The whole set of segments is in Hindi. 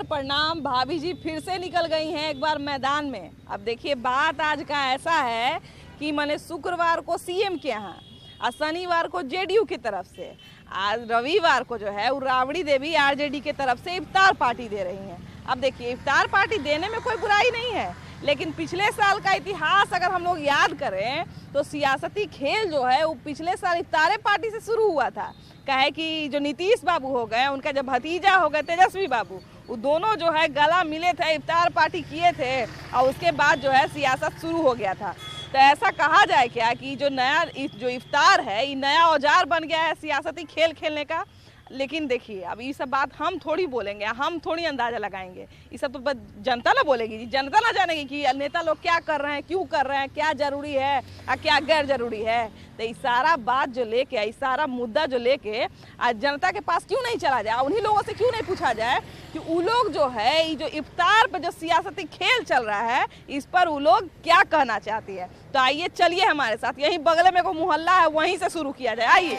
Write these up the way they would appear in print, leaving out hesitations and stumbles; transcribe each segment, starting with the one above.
प्रणाम। भाभी जी फिर से निकल गई हैं एक बार मैदान में। अब देखिए बात आज का ऐसा है कि मैंने शुक्रवार को सीएम के यहाँ और शनिवार को जेडीयू की तरफ से, आज रविवार को जो है वो राबड़ी देवी आरजेडी की तरफ से इफ्तार पार्टी दे रही हैं। अब देखिए इफ्तार पार्टी देने में कोई बुराई नहीं है, लेकिन पिछले साल का इतिहास अगर हम लोग याद करें तो सियासती खेल जो है वो पिछले साल इफ्तार पार्टी से शुरू हुआ था। कहे कि जो नीतीश बाबू हो गए, उनका जब भतीजा हो गए तेजस्वी बाबू, वो दोनों जो है गला मिले थे, इफ्तार पार्टी किए थे और उसके बाद जो है सियासत शुरू हो गया था। तो ऐसा कहा जाए क्या कि जो इफ्तार है ये नया औजार बन गया है सियासती खेल खेलने का। लेकिन देखिए अब ये सब बात हम थोड़ी बोलेंगे, हम थोड़ी अंदाजा लगाएंगे, ये सब तो जनता ना बोलेगी जी। जनता ना जानेगी कि नेता लोग क्या कर रहे हैं, क्यों कर रहे हैं, क्या जरूरी है और क्या गैर जरूरी है। तो ये सारा बात जो लेके, ये सारा मुद्दा जो लेके आज जनता के पास क्यों नहीं चला जाए, उन्हीं लोगों से क्यों नहीं पूछा जाए कि वो लोग जो है ये जो इफ्तार पर जो सियासती खेल चल रहा है इस पर वो लोग क्या कहना चाहती है। तो आइए चलिए हमारे साथ, यहीं बगल में को मोहल्ला है वहीं से शुरू किया जाए। आइए।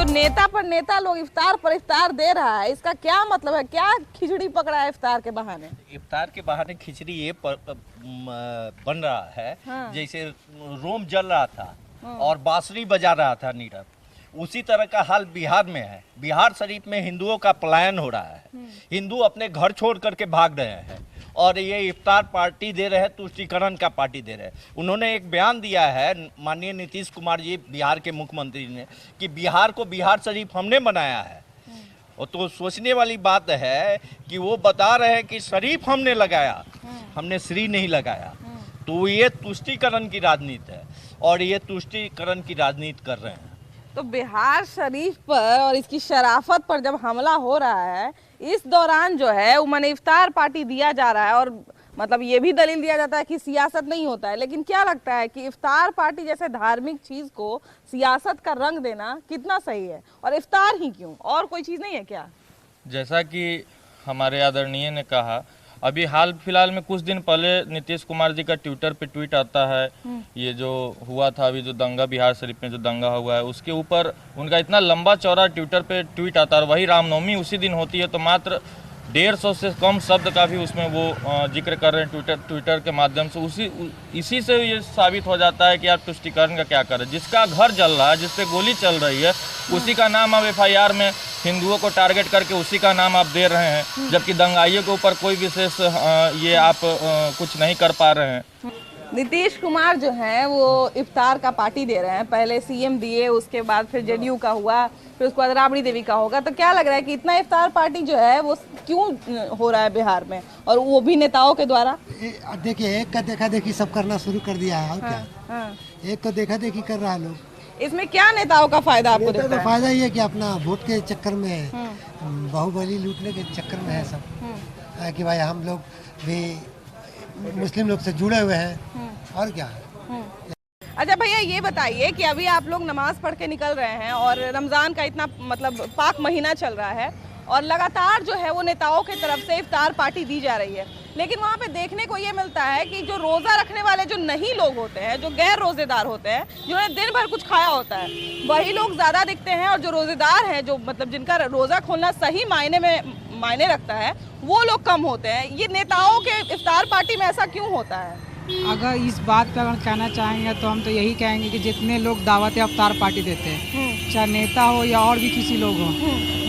नेता पर नेता लोग इफ्तार पर इफ्तार दे रहा है, इसका क्या मतलब है? क्या खिचड़ी पकड़ा है इफ्तार के बहाने? इफ्तार के बहाने खिचड़ी ये बन रहा है। हाँ। जैसे रोम जल रहा था। हाँ। और बांसुरी बजा रहा था नीरव, उसी तरह का हाल बिहार में है। बिहार शरीफ में हिंदुओं का पलायन हो रहा है, हिंदू अपने घर छोड़ करके भाग रहे हैं और ये इफ्तार पार्टी दे रहे हैं, तुष्टीकरण का पार्टी दे रहे हैं। उन्होंने एक बयान दिया है माननीय नीतीश कुमार जी बिहार के मुख्यमंत्री ने कि बिहार को बिहार शरीफ हमने बनाया है। और तो सोचने वाली बात है कि वो बता रहे हैं कि शरीफ हमने लगाया, हमने श्री नहीं लगाया। तो ये तुष्टीकरण की राजनीति है और ये तुष्टीकरण की राजनीति कर रहे हैं। तो बिहार शरीफ पर और इसकी शराफत पर जब हमला हो रहा है इस दौरान जो है वो मैंने इफ्तार पार्टी दिया जा रहा है और मतलब ये भी दलील दिया जाता है कि सियासत नहीं होता है। लेकिन क्या लगता है कि इफ्तार पार्टी जैसे धार्मिक चीज को सियासत का रंग देना कितना सही है, और इफ्तार ही क्यों, और कोई चीज नहीं है क्या? जैसा कि हमारे आदरणीय ने कहा, अभी हाल फिलहाल में कुछ दिन पहले नीतीश कुमार जी का ट्विटर पे ट्वीट आता है, ये जो हुआ था अभी जो दंगा बिहार शरीफ में जो दंगा हुआ है उसके ऊपर उनका इतना लंबा चौड़ा ट्विटर पे ट्वीट आता है और वही रामनवमी उसी दिन होती है, तो मात्र 150 से कम शब्द का भी उसमें वो जिक्र कर रहे हैं ट्विटर के माध्यम से। इसी से ये साबित हो जाता है कि आप तुष्टीकरण का क्या करें। जिसका घर जल रहा है, जिससे गोली चल रही है, उसी का नाम आप FIR में हिंदुओं को टारगेट करके उसी का नाम आप दे रहे हैं, जबकि दंगाइयों के ऊपर कोई विशेष ये आप कुछ नहीं कर पा रहे हैं। नीतीश कुमार जो है वो इफ्तार का पार्टी दे रहे हैं, पहले सीएम दिए, उसके बाद फिर जेडीयू का हुआ, फिर उसके बाद राबड़ी देवी का होगा। तो क्या लग रहा है कि इतना इफ्तार पार्टी जो है वो क्यों हो रहा है बिहार में, और वो भी नेताओं के द्वारा? देखिए एक का देखा देखी सब करना शुरू कर दिया है और हाँ, क्या। हाँ। एक का देखा देखी कर रहा है लोग। इसमें क्या नेताओं का फायदा आपको दिखता है? फायदा ये कि अपना वोट के चक्कर में, बाहुबली लूटने के चक्कर में है सब, कि भाई हम लोग भी मुस्लिम लोग से जुड़े हुए हैं और क्या है। अच्छा भैया ये बताइए कि अभी आप लोग नमाज पढ़ के निकल रहे हैं और रमजान का इतना मतलब पाक महीना चल रहा है और लगातार जो है वो नेताओं की तरफ से इफ्तार पार्टी दी जा रही है, लेकिन वहाँ पे देखने को ये मिलता है कि जो रोजा रखने वाले जो नहीं लोग होते हैं, जो गैर रोजेदार होते हैं, जिन्होंने दिन भर कुछ खाया होता है, वही लोग ज्यादा दिखते हैं, और जो रोजेदार हैं, जो मतलब जिनका रोजा खोलना सही मायने रखता है, वो लोग कम होते हैं। ये नेताओं के इफ्तार पार्टी में ऐसा क्यों होता है? अगर इस बात पर अगर कहना चाहेंगे तो हम तो यही कहेंगे कि जितने लोग दावत इफ्तार पार्टी देते हैं, चाहे नेता हो या और भी किसी लोग हो,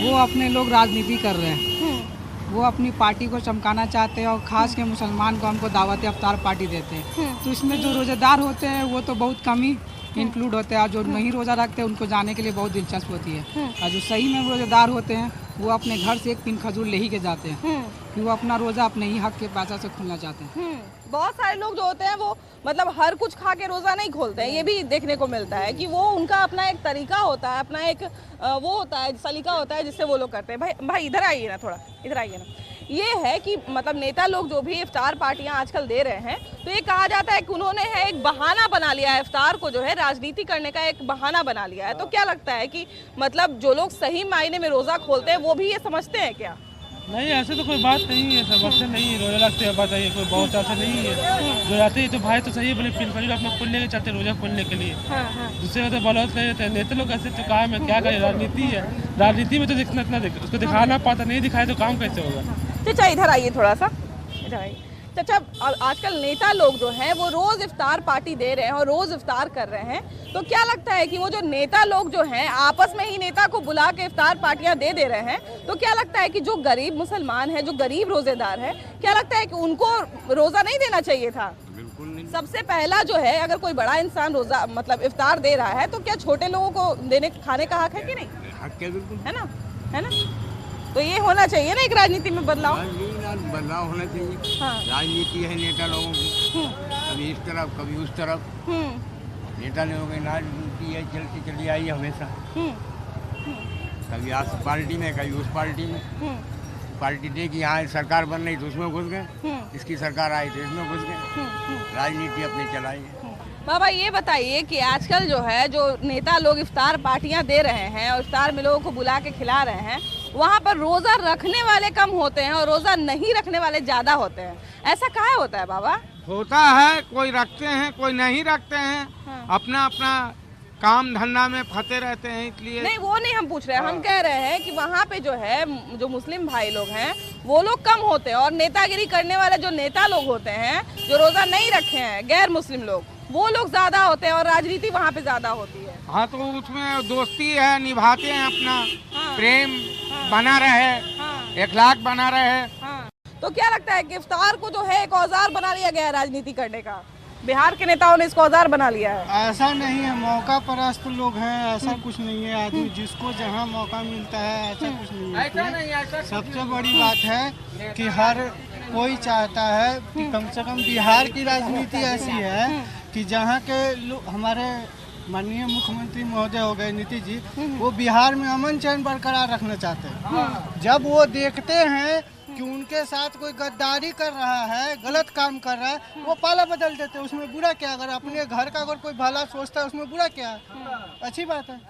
वो अपने लोग राजनीति कर रहे हैं, वो अपनी पार्टी को चमकाना चाहते हैं और खास के मुसलमान को हमको दावत इफ्तार पार्टी देते हैं। तो इसमें जो रोजेदार होते हैं वो तो बहुत कम ही इंक्लूड होते हैं, और जो नहीं रोज़ा रखते हैं उनको जाने के लिए बहुत दिलचस्प होती है। और जो सही में रोजेदार होते हैं वो अपने घर से एक पिन खजूर ले ही के जाते हैं कि वो अपना रोज़ा अपने ही हक के पैसा से खोलना चाहते हैं। बहुत सारे लोग जो होते हैं वो मतलब हर कुछ खा के रोज़ा नहीं खोलते हैं, ये भी देखने को मिलता है कि वो उनका अपना एक तरीका होता है, अपना एक वो होता है, सलीका होता है जिससे वो लोग करते हैं। भाई इधर आइए ना, थोड़ा इधर आइए ना। ये है कि मतलब नेता लोग जो भी इफ्तार पार्टियां आजकल दे रहे हैं, तो ये कहा जाता है कि उन्होंने है एक बहाना बना लिया है, इफ्तार को जो है राजनीति करने का एक बहाना बना लिया है। तो क्या लगता है कि मतलब जो लोग सही मायने में रोज़ा खोलते हैं वो भी ये समझते हैं क्या? नहीं ऐसे तो कोई बात नहीं है, सब अच्छे नहीं रोजा लगते हैं, बताइए कोई बहुत अच्छा नहीं है। जो जाते हैं तो भाई तो सही है, बोले फिर अपना खोलने के चलते रोजा खोलने के लिए, दूसरे को तो बहुत नहीं रहते। नेता लोग ऐसे तो काम है, क्या करें, राजनीति है, राजनीति में तो दिखना इतना उसको दिखाना पाता, नहीं दिखाए तो काम कैसे होगा। चाचा इधर आइए थोड़ा सा, इधर आइए। चाचा आजकल नेता लोग जो हैं वो रोज इफ्तार पार्टी दे रहे हैं और रोज इफ्तार कर रहे हैं, तो क्या लगता है कि वो जो नेता लोग जो हैं आपस में ही नेता को बुला के इफ्तार पार्टियां दे रहे हैं, तो क्या लगता है कि जो गरीब मुसलमान है, जो गरीब रोजेदार है, क्या लगता है कि उनको रोजा नहीं देना चाहिए था? बिल्कुल नहीं। सबसे पहला जो है, अगर कोई बड़ा इंसान रोजा मतलब इफ्तार दे रहा है, तो क्या छोटे लोगों को देने खाने का हक है कि नहीं? हक है, बिल्कुल है ना, है ना। तो ये होना चाहिए ना एक राजनीति में बदलाव। बदलाव होना चाहिए। हाँ। राजनीति है नेता लोगों की, कभी इस तरफ कभी उस तरफ। नेता लोगों की राजनीति है, चलती चली आई है हमेशा, कभी इस पार्टी में कभी उस पार्टी में। पार्टी देखी यहाँ सरकार बन रही तो उसमें घुस गए, इसकी सरकार आई तो इसमें घुस गए, राजनीति अपनी चलाई है। बाबा ये बताइए कि आजकल जो है जो नेता लोग इफ्तार पार्टियां दे रहे हैं और इफ्तार में लोगों को बुला के खिला रहे हैं, वहाँ पर रोज़ा रखने वाले कम होते हैं और रोज़ा नहीं रखने वाले ज़्यादा होते हैं, ऐसा काहे होता है बाबा? होता है, कोई रखते हैं कोई नहीं रखते हैं। हाँ। अपना अपना काम धंधा में फंसे रहते हैं, इसलिए नहीं वो नहीं हम पूछ रहे हैं, हम कह रहे हैं कि वहाँ पे जो है जो मुस्लिम भाई लोग हैं वो लोग कम होते हैं और नेतागिरी करने वाले जो नेता लोग होते हैं, जो रोज़ा नहीं रखे हैं गैर मुस्लिम लोग, वो लोग ज्यादा होते हैं और राजनीति वहाँ पे ज्यादा होती है। हाँ, तो उसमें दोस्ती है, निभाते हैं अपना। हाँ। प्रेम बना रहे, हाँ। इखलाक बना रहे। हाँ। तो क्या लगता है कि इफ्तार को जो है एक औजार बना लिया गया है राजनीति करने का? बिहार के नेताओं ने इसको औजार बना लिया है। ऐसा नहीं है, मौका परस्त लोग हैं, ऐसा कुछ नहीं है। आदमी जिसको जहाँ मौका मिलता है, ऐसा कुछ नहीं है। ऐसा नहीं, ऐसा सबसे बड़ी बात है कि हर कोई चाहता है कि कम से कम बिहार की राजनीति ऐसी है कि जहाँ के हमारे माननीय मुख्यमंत्री महोदय हो गए नीतीश जी, वो बिहार में अमन चैन बरकरार रखना चाहते हैं। जब वो देखते हैं कि उनके साथ कोई गद्दारी कर रहा है, गलत काम कर रहा है, वो पाला बदल देते हैं। उसमें बुरा क्या? अगर अपने घर का अगर कोई भला सोचता है उसमें बुरा क्या? अच्छी बात है।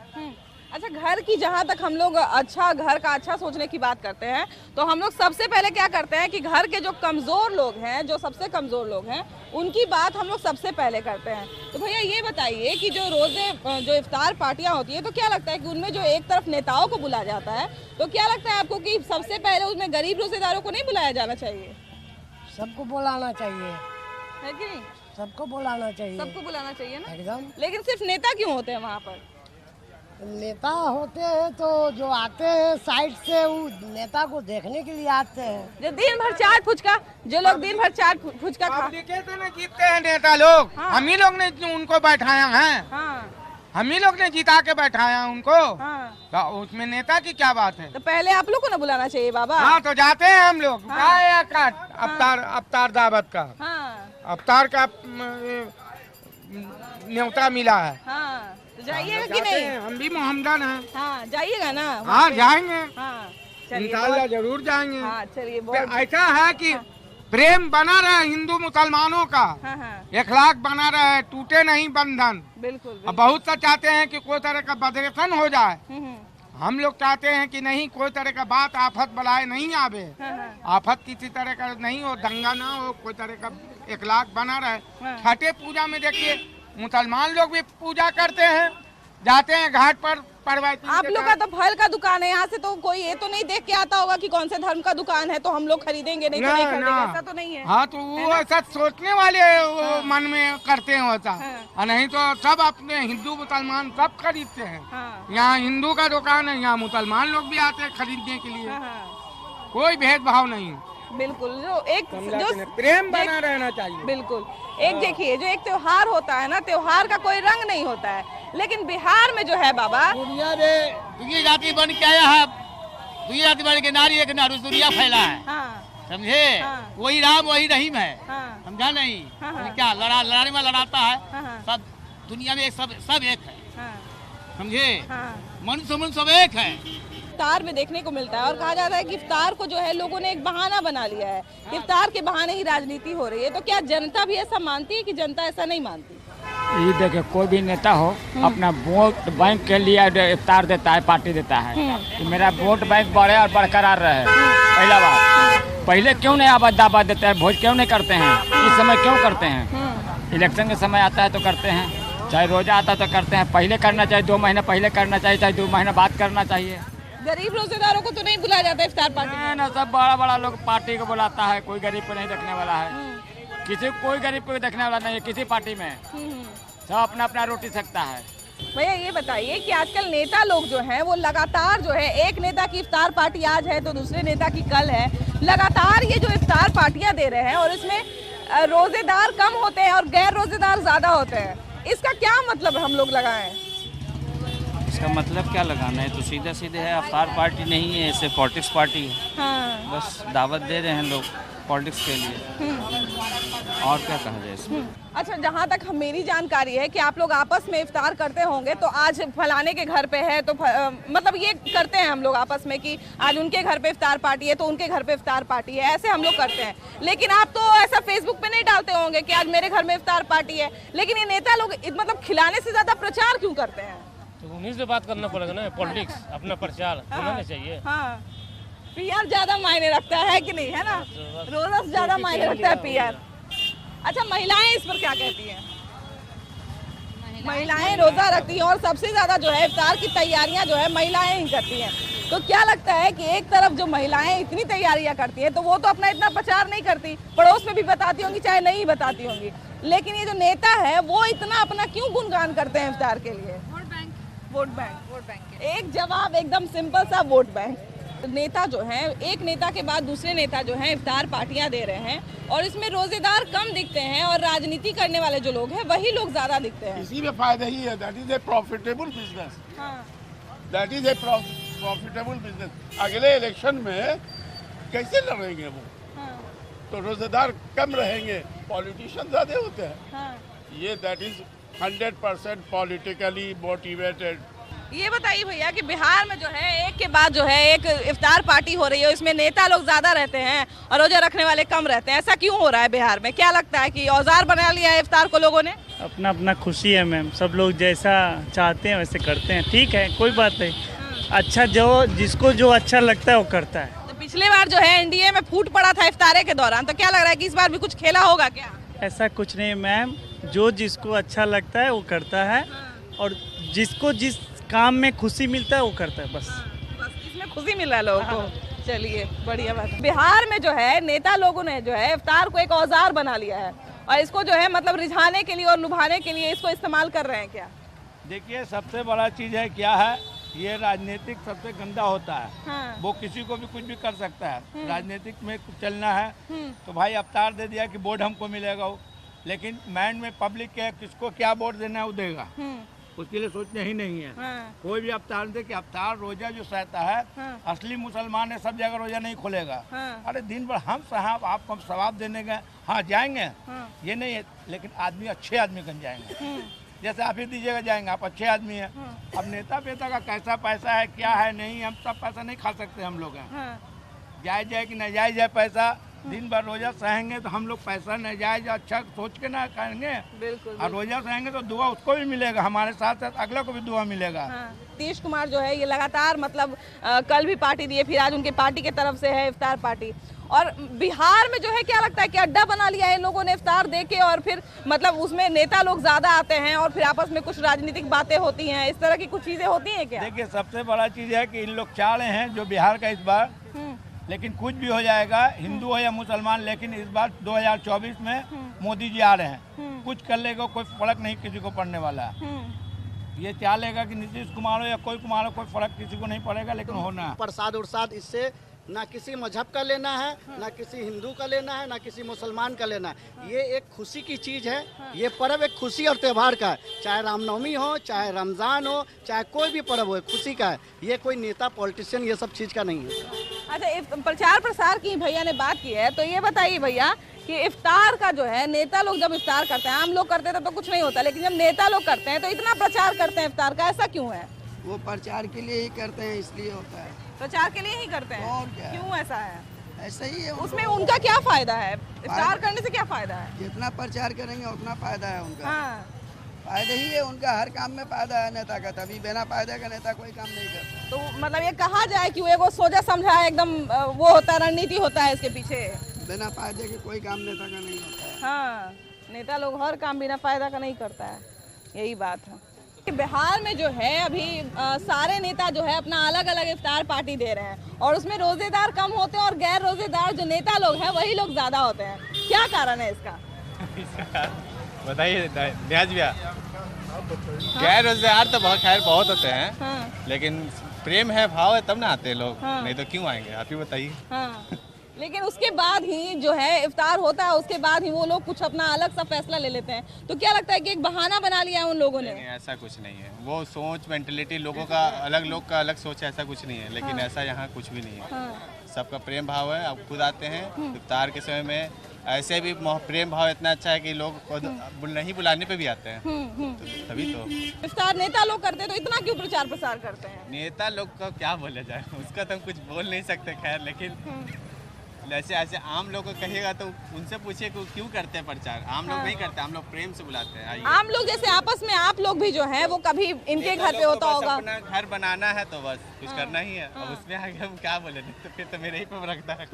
अच्छा, घर की जहाँ तक हम लोग अच्छा घर का अच्छा सोचने की बात करते हैं, तो हम लोग सबसे पहले क्या करते हैं कि घर के जो कमज़ोर लोग हैं, जो सबसे कमज़ोर लोग हैं, उनकी बात हम लोग सबसे पहले करते हैं। तो भैया ये बताइए कि जो रोज़े जो इफ्तार पार्टियां होती है, तो क्या लगता है कि उनमें जो एक तरफ नेताओं को बुलाया जाता है, तो क्या लगता है आपको कि सबसे पहले उसमें गरीब रोज़ेदारों को नहीं बुलाया जाना चाहिए? सबको बुलाना चाहिए, है कि नहीं? सबको बुलाना चाहिए, सबको बुलाना चाहिए ना एकदम। लेकिन सिर्फ नेता क्यों होते हैं वहाँ पर? नेता होते हैं तो जो आते हैं साइड से, वो नेता को देखने के लिए आते हैं। जो दिन भर चाट फुचका, जो लोग दिन भर चाट फुचका खा, तो ना जीतते हैं नेता लोग। हाँ। हम ही लोग ने उनको बैठाया है, हाँ हम ही लोग ने जिता के बैठाया उनको। हाँ। तो उसमें नेता की क्या बात है? तो पहले आप लोग को ना बुलाना चाहिए बाबा। हाँ, तो जाते हैं हम लोग। हाँ। क्या है काट अवतार दावत का, हाँ अवतार का न्योता मिला है। हाँ, तो जाइएगा कि जाते नहीं? हैं, हम भी मोहम्मदन हैं। हाँ जाइएगा ना? हाँ जाएंगे, हाँ चलिए इंशाल्लाह जरूर जाएंगे। हाँ चलिए तो बहुत। ऐसा है कि प्रेम बना रहे हिंदू मुसलमानों का, हाँ हाँ इखलाक बना रहे, टूटे नहीं बंधन। बिल्कुल, अब बहुत सा चाहते हैं कि कोई तरह का बदरेसन हो जाए, हम्म, हम लोग चाहते हैं कि नहीं, कोई तरह का बात आफत बलाए नहीं आवे, हाँ हाँ आफत किसी तरह का नहीं हो, दंगा ना हो, कोई तरह का इखलाक बना रहे। हाँ। छठे पूजा में देखिए मुसलमान लोग भी पूजा करते हैं, जाते हैं घाट पर परवाइती। आप लोग का तो फल का दुकान है, यहाँ से तो कोई ये तो नहीं देख के आता होगा कि कौन से धर्म का दुकान है तो हम लोग खरीदेंगे, नहीं तो नहीं खरीदेंगे, ऐसा तो नहीं है। हाँ, तो वो ऐसा सोचने वाले वो मन में करते हैं वैसा। हाँ। और नहीं तो सब अपने हिंदू मुसलमान सब खरीदते हैं। हाँ यहाँ हिंदू का दुकान है, यहाँ मुसलमान लोग भी आते हैं खरीदने के लिए। हाँ हाँ कोई भेदभाव नहीं, बिल्कुल। जो एक जो प्रेम बना रहना चाहिए। बिल्कुल, एक देखिए जो एक त्योहार होता है ना, त्योहार का कोई रंग नहीं होता है, लेकिन बिहार में जो है बाबा, दुनिया में दुनिया जाति बन के आया है, दुनिया जाति बन के नारी एक नारी दुनिया फैला है, हाँ समझे? हाँ। वही राम वही रहीम है, हाँ समझा नहीं? हाँ, हाँ। क्या लड़ाने में लड़ाता है, हाँ, हाँ। सब दुनिया में सब एक है, हाँ समझे? हाँ। मनुष्य सब एक है। इफ्तार में देखने को मिलता है और कहा जाता है कि इफ्तार को जो है लोगों ने एक बहाना बना लिया है, इफ्तार के बहाने ही राजनीति हो रही है। तो क्या जनता भी ऐसा मानती है कि जनता ऐसा नहीं मानती? ये देखिए, कोई भी नेता हो अपना वोट बैंक के लिए इफ्तार देता है, पार्टी देता है कि मेरा वोट बैंक बढ़े और बरकरार रहे। पहला बात। पहले क्यों नहीं आबाद दावा देते हैं, भोज क्यों नहीं करते हैं, इस समय क्यों करते हैं? इलेक्शन के समय आता है तो करते हैं, चाहे रोजा आता है तो करते हैं। पहले करना चाहिए, 2 महीने पहले करना चाहिए, चाहे 2 महीने बाद करना चाहिए। गरीब रोजेदारों को तो नहीं बुलाया जाता इफ्तार पार्टी में? ना, सब बड़ा बड़ा लोग पार्टी को बुलाता है, कोई गरीब को नहीं देखने वाला है। किसी कोई गरीब को देखने वाला नहीं है किसी पार्टी में, सब अपना अपना रोटी सकता है। भैया ये बताइए कि आजकल नेता लोग जो हैं वो लगातार जो है, एक नेता की इफ्तार पार्टी आज है तो दूसरे नेता की कल है, लगातार ये जो इफ्तार पार्टियां दे रहे हैं और इसमें रोजेदार कम होते हैं और गैर रोजेदार ज्यादा होते हैं, इसका क्या मतलब हम लोग लगाएं? इसका मतलब क्या लगाना है, तो सीधा सीधे है, इफ्तार पार्टी नहीं है, इसे पॉलिटिक्स पार्टी है। हाँ। बस दावत दे रहे हैं लोग पॉलिटिक्स के लिए, और क्या कहा जाए इसमें। अच्छा, जहाँ तक मेरी जानकारी है कि आप लोग आपस में इफ्तार करते होंगे, तो आज फलाने के घर पे है तो मतलब ये करते हैं हम लोग आपस में कि आज उनके घर पे इफ्तार पार्टी है तो उनके घर पे इफ्तार पार्टी है, ऐसे हम लोग करते हैं। लेकिन आप तो ऐसा फेसबुक पे नहीं डालते होंगे कि आज मेरे घर में इफ्तार पार्टी है। लेकिन ये नेता लोग मतलब खिलाने से ज्यादा प्रचार क्यों करते हैं? तो उन्हीं से बात करना पड़ेगा ना, पॉलिटिक्स अपना प्रचार होना चाहिए। हाँ, पीआर ज्यादा मायने रखता है कि नहीं, है ना? रोजा ज्यादा मायने रखता है पीआर। अच्छा, महिलाएं इस पर क्या कहती हैं? महिलाएं रोजा रखती हैं और सबसे ज्यादा जो है इफ्तार की तैयारियां जो है महिलाएं ही करती हैं। तो क्या लगता है कि एक तरफ जो महिलाएं इतनी तैयारियां करती हैं तो वो तो अपना इतना प्रचार नहीं करती, पड़ोस में भी बताती होंगी चाहे नहीं बताती होंगी, लेकिन ये जो नेता है वो इतना अपना क्यों गुणगान करते हैं इफ्तार के लिए? Vote bank. एक जवाब एकदम सिंपल सा, वोट बैंक। नेता जो हैं, एक नेता के बाद दूसरे नेता जो हैं इफ्तार पार्टियां दे रहे हैं और इसमें रोजेदार कम दिखते हैं और राजनीति करने वाले जो लोग हैं वही लोग ज्यादा दिखते हैं। इसी में फायदा ही है, that is a profitable business. That is a profitable business. अगले इलेक्शन में कैसे लड़ेंगे वो? तो रोजेदार कम रहेंगे, पॉलिटिशियन ज्यादा होते हैं। ये दैट इज 100% पॉलिटिकली मोटिवेटेड। ये बताइए भैया कि बिहार में जो है एक के बाद जो है एक इफ्तार पार्टी हो रही है, इसमें नेता लोग ज्यादा रहते हैं और रोजा रखने वाले कम रहते हैं, ऐसा क्यों हो रहा है बिहार में? क्या लगता है कि औजार बना लिया है इफ्तार को लोगों ने? अपना अपना खुशी है मैम, सब लोग जैसा चाहते हैं वैसे करते हैं, ठीक है, कोई बात नहीं। अच्छा, जो जिसको जो अच्छा लगता है वो करता है। तो पिछले बार जो है एनडीए में फूट पड़ा था इफ्तारे के दौरान, तो क्या लग रहा है कि इस बार भी कुछ खेला होगा क्या? ऐसा कुछ नहीं मैम, जो जिसको अच्छा लगता है वो करता है और जिसको जिस काम में खुशी मिलता है वो करता है, बस इसमें खुशी मिल रहा है लोगों को। चलिए, बढ़िया बात। बिहार में जो है नेता लोगों ने जो है इफ्तार को एक औजार बना लिया है और इसको जो है मतलब रिझाने के लिए और लुभाने के लिए इसको इस्तेमाल कर रहे हैं क्या? देखिए, सबसे बड़ा चीज है क्या है, ये राजनीतिक सबसे गंदा होता है। हाँ। वो किसी को भी कुछ भी कर सकता है। राजनीतिक में चलना है तो भाई अवतार दे दिया कि वोट हमको मिलेगा, लेकिन माइंड में पब्लिक के किसको क्या वोट देना है वो देगा, उसके लिए सोचना ही नहीं है। कोई भी अवतार दे कि अवतार रोजा जो सहता है, असली मुसलमान है, सब जगह रोजा नहीं खोलेगा। अरे दिन भर हम साहब आपको सवाब देने गए, हाँ जाएंगे, ये नहीं है, लेकिन आदमी अच्छे आदमी कन जाएंगे। जैसे आप ही दीजिएगा जाएंगे, आप अच्छे आदमी हैं। अब नेता पेता का कैसा पैसा है क्या है नहीं, हम सब पैसा नहीं खा सकते हम लोग हैं। जायज है कि नाजायज है पैसा, दिन भर रोजा सहेंगे तो हम लोग पैसा नाजायज अच्छा सोच के ना खाएंगे। बिल्कुल। और रोजा सहेंगे तो दुआ उसको भी मिलेगा, हमारे साथ साथ अगले को भी दुआ मिलेगा। नीतीश कुमार जो है ये लगातार मतलब कल भी पार्टी दिए, फिर आज उनके पार्टी की तरफ से है इफ्तार पार्टी, और बिहार में जो है क्या लगता है कि अड्डा बना लिया है इन लोगों ने इफ्तार दे के, और फिर मतलब उसमें नेता लोग ज्यादा आते हैं और फिर आपस में कुछ राजनीतिक बातें होती हैं, इस तरह की कुछ चीजें होती हैं क्या? देखिए, सबसे बड़ा चीज है कि इन लोग चाह रहे हैं जो बिहार का इस बार, लेकिन कुछ भी हो जाएगा, हिंदू हो या मुसलमान, लेकिन इस बार 2024 में मोदी जी आ रहे हैं, कुछ कर लेगा, कोई फर्क नहीं किसी को पड़ने वाला है। ये चाह लेगा कि नीतीश कुमार हो या कोई कुमार हो, कोई फर्क किसी को नहीं पड़ेगा, लेकिन होना है। प्रसाद उरसाद इससे ना किसी मजहब का लेना है, ना किसी हिंदू का लेना है, ना किसी मुसलमान का लेना है। ये एक खुशी की चीज़ है। ये पर्व एक खुशी और त्यौहार का है, चाहे रामनवमी हो, चाहे रमज़ान हो, चाहे कोई भी पर्व हो, खुशी का है। ये कोई नेता पॉलिटिशियन ये सब चीज़ का नहीं है। अच्छा, प्रचार प्रसार की भैया ने बात की है, तो ये बताइए भैया कि इफ्तार का जो है नेता लोग जब इफ्तार करते हैं, आम लोग करते थे तो कुछ नहीं होता, लेकिन जब नेता लोग करते हैं तो इतना प्रचार करते हैं इफ्तार का, ऐसा क्यों है? वो प्रचार के लिए ही करते हैं, इसलिए होता है। प्रचार के लिए ही करते हैं? और क्या? क्यों ऐसा है? ऐसा ही है। उसमें उनका क्या फायदा है? इफ्तार करने से क्या फायदा है? जितना प्रचार करेंगे उतना फायदा है उनका। फायदा ही है उनका, हर काम में फायदा है नेता का, तभी बिना फायदे का नेता कोई काम नहीं करता। तो मतलब ये कहा जाए कि वो एगो सोचा समझा एकदम वो होता है, रणनीति होता है इसके पीछे। बिना फायदे के कोई काम नेता का नहीं होता है। हाँ, नेता लोग हर काम बिना फायदा का नहीं करता है, यही बात है। बिहार में जो है अभी सारे नेता जो है अपना अलग अलग इफ्तार पार्टी दे रहे हैं और उसमें रोजेदार कम होते हैं और गैर रोजेदार जो नेता लोग हैं वही लोग ज्यादा होते हैं। क्या कारण है इसका? बताइए न्याज भैया। गैर रोजगार तो बहुत खैर बहुत होते हैं। हाँ। लेकिन प्रेम है, भाव है, तब ना आते हैं लोग। हाँ। नहीं तो क्यों आएंगे, आप ही बताइए। हाँ। लेकिन उसके बाद ही जो है इफ्तार होता है, उसके बाद ही वो लोग कुछ अपना अलग सा फैसला ले लेते हैं। तो क्या लगता है कि एक बहाना बना लिया है उन लोगों ने? नहीं, ऐसा कुछ नहीं है। वो सोच मेंटेलिटी लोगों का अलग, लोग का अलग सोच है, ऐसा कुछ नहीं है। लेकिन हाँ। ऐसा यहाँ कुछ भी नहीं है। हाँ। सबका प्रेम भाव है। अब खुद आते हैं इफ्तार के समय में, ऐसे भी प्रेम भाव इतना अच्छा है कि लोग नहीं बुलाने पे भी आते हैं। तो तभी तो इफ्तार नेता लोग करते तो इतना क्यों प्रचार प्रसार करते हैं? नेता लोग का क्या बोला जाए, उसका तो हम कुछ बोल नहीं सकते खैर। लेकिन ऐसे ऐसे आम लोग को कहिएगा तो उनसे पूछिए कि क्यों करते हैं प्रचार। आम लोग नहीं करते, हम लोग प्रेम से बुलाते हैं। आइए। आम लोग जैसे आपस में आप लोग भी जो है वो कभी इनके घर पे होता होगा। अपना घर बनाना है तो बस कुछ करना ही है। अब उसमें आगे हम क्या बोले, तो फिर तो मेरे ही पे रखता है।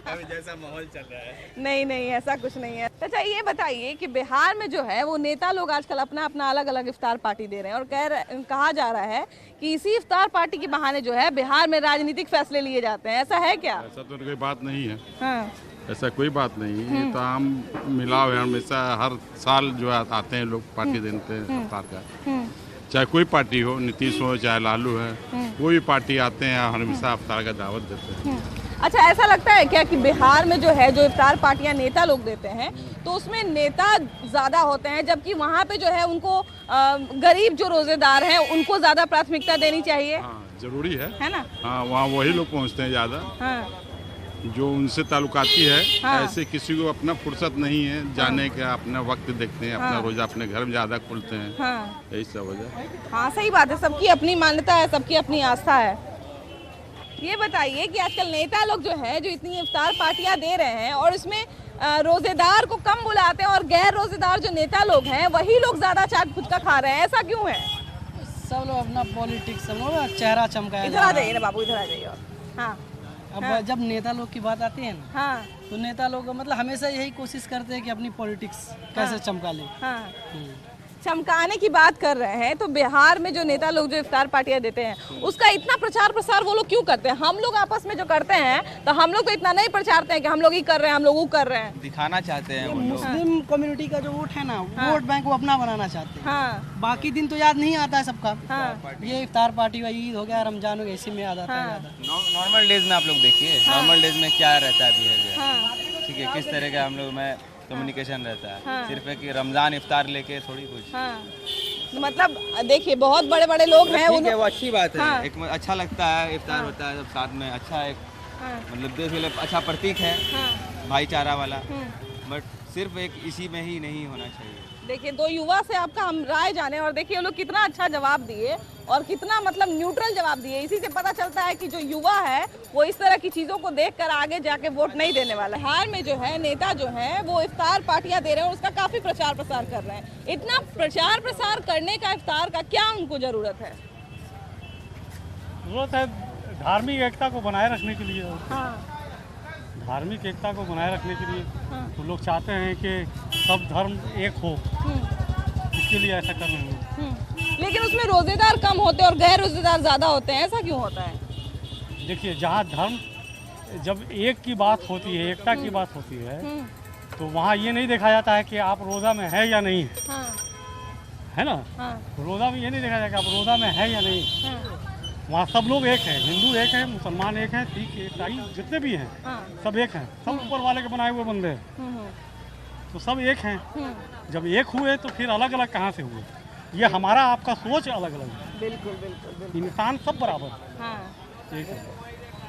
अभी जैसा माहौल चल रहा है। नहीं, ऐसा कुछ नहीं है। अच्छा ये बताइए कि बिहार में जो है वो नेता लोग आजकल अपना अपना अलग अलग इफ्तार पार्टी दे रहे हैं और कहा जा रहा है कि इसी इफ्तार पार्टी के बहाने जो है बिहार में राजनीतिक फैसले लिए जाते हैं। ऐसा है क्या? ऐसा तो कोई बात नहीं है। हाँ। ऐसा कोई बात नहीं है। ये तो आम मिलाव है, हमेशा हर साल जो आते हैं लोग पार्टी देते हैं इफ्तार का। चाहे कोई पार्टी हो, नीतीश हो चाहे लालू है, कोई भी पार्टी आते हैं हमेशा इफ्तार का दावत देते हैं। अच्छा ऐसा लगता है क्या कि बिहार में जो है जो इफ्तार पार्टियां नेता लोग देते हैं तो उसमें नेता ज़्यादा होते हैं, जबकि वहाँ पे जो है उनको गरीब जो रोजेदार हैं उनको ज़्यादा प्राथमिकता देनी चाहिए? हाँ, जरूरी है ना? हाँ, वहाँ वही लोग पहुँचते हैं ज़्यादा। हाँ। जो उनसे ताल्लुकाती है। हाँ। ऐसे किसी को अपना फुर्सत नहीं है जाने का, अपना वक्त देखते हैं, अपना हाँ। रोजा अपने घर में ज़्यादा खुलते हैं। हाँ। यही सब वजह। हाँ सही बात है, सबकी अपनी मान्यता है, सबकी अपनी आस्था है। ये बताइए कि आजकल नेता लोग जो है जो इतनी इफ्तार पार्टियां दे रहे हैं और इसमें रोजेदार को कम बुलाते हैं और गैर रोजेदार जो नेता लोग हैं वही लोग ज्यादा चाट फुचका खा रहे हैं, ऐसा क्यों है? सब लोग अपना पॉलिटिक्स चेहरा चमकाया। इधर आ जाइए ना बाबू, इधर आ जाइए। हाँ। अब हाँ। जब नेता लोग की बात आती है ना, हाँ। तो नेता लोग मतलब हमेशा यही कोशिश करते हैं कि अपनी पॉलिटिक्स कैसे चमका लें। हाँ। चमकाने की बात कर रहे हैं तो बिहार में जो नेता लोग जो इफ्तार पार्टियां देते हैं उसका इतना प्रचार प्रसार वो लोग क्यों करते हैं? हम लोग आपस में जो करते हैं तो हम लोग तो इतना नहीं प्रचारते हैं कि हम लोग ही कर रहे हैं, हम लोग वो कर रहे हैं। दिखाना चाहते हैं वो लोग। मुस्लिम कम्युनिटी का जो वोट है ना, वोट बैंक वो अपना बनाना चाहते हैं। हाँ। बाकी दिन तो याद नहीं आता है सबका। हाँ। ये इफ्तार पार्टी हुआ, ईद हो गया, रमजान हो गया, इसी में याद आता है। नॉर्मल डेज में आप लोग देखिए, नॉर्मल डेज में क्या रहता है बिहेवियर, ठीक है, किस तरह का हम लोग में कम्युनिकेशन रहता है। हाँ। सिर्फ एक रमजान इफ्तार लेके थोड़ी कुछ। हाँ। मतलब देखिए बहुत बड़े बड़े लोग हैं, ठीक है, वो अच्छी बात है। हाँ। एक अच्छा लगता है इफ्तार होता है सब साथ में, अच्छा एक मतलब देश के लिए अच्छा प्रतीक है भाईचारा वाला। बट सिर्फ एक इसी में ही नहीं होना चाहिए। देखिए दो युवा से आपका हम राय जाने और देखिए वो लोग कितना अच्छा जवाब दिए और कितना मतलब न्यूट्रल जवाब दिए। इसी से पता चलता है कि जो युवा है वो इस तरह की चीज़ों को देखकर आगे जाके वोट नहीं देने वाला। बिहार में जो है नेता जो है वो इफ्तार पार्टियां दे रहे हैं और उसका काफ़ी प्रचार प्रसार कर रहे हैं। इतना प्रचार प्रसार करने का इफ्तार का क्या उनको ज़रूरत है? जरूरत है धार्मिक एकता को बनाए रखने के लिए। हाँ। धार्मिक एकता को बनाए रखने के लिए तो लोग चाहते हैं कि सब धर्म एक हो, इसके लिए ऐसा कर रहे हैं। लेकिन उसमें रोजेदार कम होते और गैर रोजेदार ज़्यादा होते हैं, ऐसा क्यों होता है? देखिए जहाँ धर्म जब एक की बात होती है, एकता की बात होती है, तो वहाँ ये नहीं देखा जाता है कि आप रोज़ा में है या नहीं है, है ना? रोज़ा में ये नहीं देखा जाता कि आप रोज़ा में है या नहीं। वहाँ सब लोग एक हैं, हिंदू एक हैं, मुसलमान एक हैं, सिख ईसाई जितने भी हैं सब एक हैं, सब ऊपर वाले के बनाए हुए बंदे हैं, तो सब एक हैं। जब एक हुए तो फिर अलग अलग कहाँ से हुए? ये हमारा आपका सोच अलग अलग है। बिल्कुल बिल्कुल बिल्कुल। इंसान सब बराबर है। हाँ। एक है।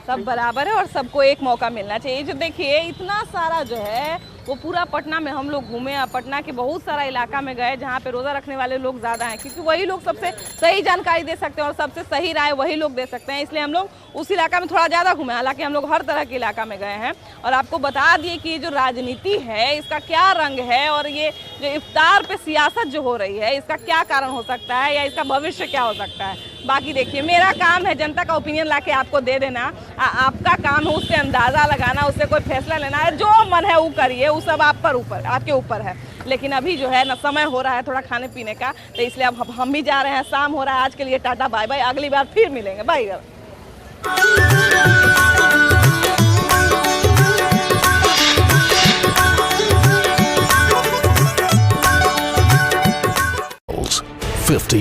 सब बराबर है और सबको एक मौका मिलना चाहिए। जो देखिए इतना सारा जो है वो पूरा पटना में हम लोग घूमे। पटना के बहुत सारा इलाका में गए जहाँ पे रोज़ा रखने वाले लोग ज़्यादा हैं, क्योंकि वही लोग सबसे सही जानकारी दे सकते हैं और सबसे सही राय वही लोग दे सकते हैं, इसलिए हम लोग उस इलाका में थोड़ा ज़्यादा घूमे। हालांकि हम लोग हर तरह के इलाका में गए हैं और आपको बता दिए कि ये जो राजनीति है इसका क्या रंग है और ये जो इफ्तार पे सियासत जो हो रही है इसका क्या कारण हो सकता है या इसका भविष्य क्या हो सकता है। बाकी देखिए, मेरा काम है जनता का ओपिनियन लाके आपको दे देना, आपका काम है उससे अंदाज़ा लगाना, उससे कोई फैसला लेना है। जो मन है वो करिए, वो सब आपके ऊपर है। लेकिन अभी जो है ना समय हो रहा है थोड़ा खाने पीने का, तो इसलिए अब हम भी जा रहे हैं। शाम हो रहा है, आज के लिए टाटा बाय बाय, अगली बार फिर मिलेंगे, बाय।